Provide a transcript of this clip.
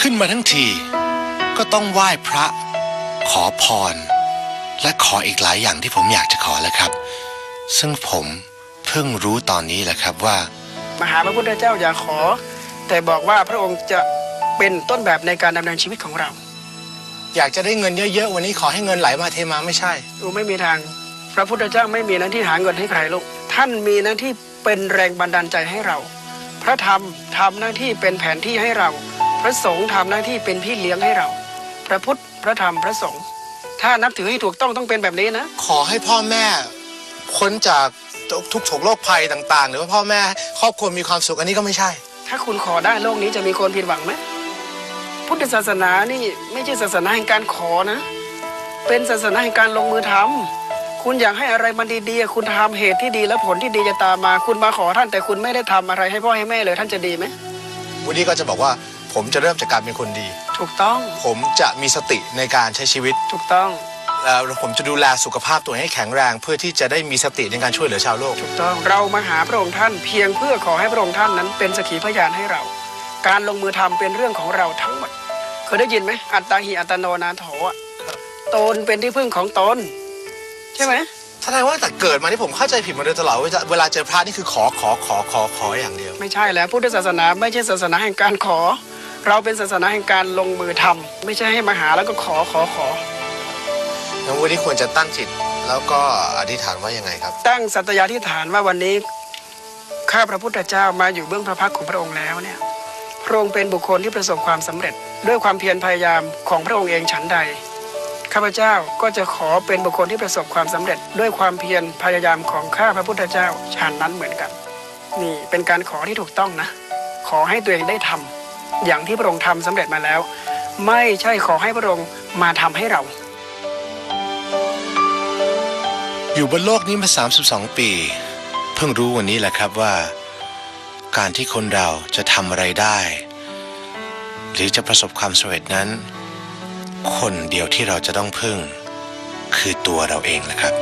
ขึ้นมาทั้งทีก็ต้องไหว้พระขอพรและขออีกหลายอย่างที่ผมอยากจะขอแล้วครับซึ่งผมเพิ่งรู้ตอนนี้แหละครับว่ามหาพระพุทธเจ้าอย่าขอแต่บอกว่าพระองค์จะเป็นต้นแบบในการดำเนินชีวิตของเราอยากจะได้เงินเยอะๆวันนี้ขอให้เงินไหลมาเทมาไม่ใช่ไม่มีทางพระพุทธเจ้าไม่มีหน้าที่หาเงินให้ใครลูกท่านมีหน้าที่เป็นแรงบันดาลใจให้เราพระธรรมทำหน้าที่เป็นแผนที่ให้เราพระสงฆ์ทำหน้าที่เป็นพี่เลี้ยงให้เราพระพุทธพระธรรมพระสงฆ์ถ้านับถือให้ถูกต้องเป็นแบบนี้นะขอให้พ่อแม่พ้นจากทุกโศกโรคภัยต่างๆหรือว่าพ่อแม่ครอบครัวมีความสุขอันนี้ก็ไม่ใช่ถ้าคุณขอได้โลกนี้จะมีคนผิดหวังไหมพุทธศาสนานี่ไม่ใช่ศาสนาแห่งการขอนะเป็นศาสนาแห่งการลงมือทำคุณอยากให้อะไรมันดีๆคุณทำเหตุที่ดีแล้วผลที่ดีจะตามมาคุณมาขอท่านแต่คุณไม่ได้ทำอะไรให้พ่อให้แม่เลยท่านจะดีไหมวันนี้ก็จะบอกว่าผมจะเริ่มจากการเป็นคนดีถูกต้องผมจะมีสติในการใช้ชีวิตถูกต้องแล้วผมจะดูแลสุขภาพตัวให้แข็งแรงเพื่อที่จะได้มีสติในการช่วยเหลือชาวโลกถูกต้องเรามาหาพระองค์ท่านเพียงเพื่อขอให้พระองค์ท่านนั้นเป็นสักขีพยานให้เราการลงมือทำเป็นเรื่องของเราทั้งหมดเคยได้ยินไหมอัตตาหิอัตโนนาโถตนเป็นที่พึ่งของตนใช่ไหมแสดงว่าแต่เกิดมาที่ผมเข้าใจผิดมาโดยตลอดเวลาเจอพระนี่คือขออย่างเดียวไม่ใช่แล้วพุทธศาสนาไม่ใช่ศาสนาแห่งการขอเราเป็นศาสนาแห่งการลงมือทำไม่ใช่ให้มาหาแล้วก็ขอแล้ววันนี้ควรจะตั้งจิตแล้วก็อธิษฐานว่ายังไงครับตั้งสัตยาธิษฐานว่าวันนี้ข้าพระพุทธเจ้ามาอยู่เบื้องพระพักตร์ของพระองค์แล้วเนี่ยพระองค์เป็นบุคคลที่ประสบความสำเร็จด้วยความเพียรพยายามของพระองค์เองฉันใดข้าพเจ้าก็จะขอเป็นบุคคลที่ประสบความสำเร็จด้วยความเพียรพยายามของข้าพระพุทธเจ้าฉันนั้นเหมือนกันนี่เป็นการขอที่ถูกต้องนะขอให้ตัวเองได้ทำอย่างที่พระองค์ทำสำเร็จมาแล้วไม่ใช่ขอให้พระองค์มาทำให้เราอยู่บนโลกนี้มา32 ปีเพิ่งรู้วันนี้แหละครับว่าการที่คนเราจะทำอะไรได้หรือจะประสบความสำเร็จนั้นคนเดียวที่เราจะต้องพึ่งคือตัวเราเองแหละครับ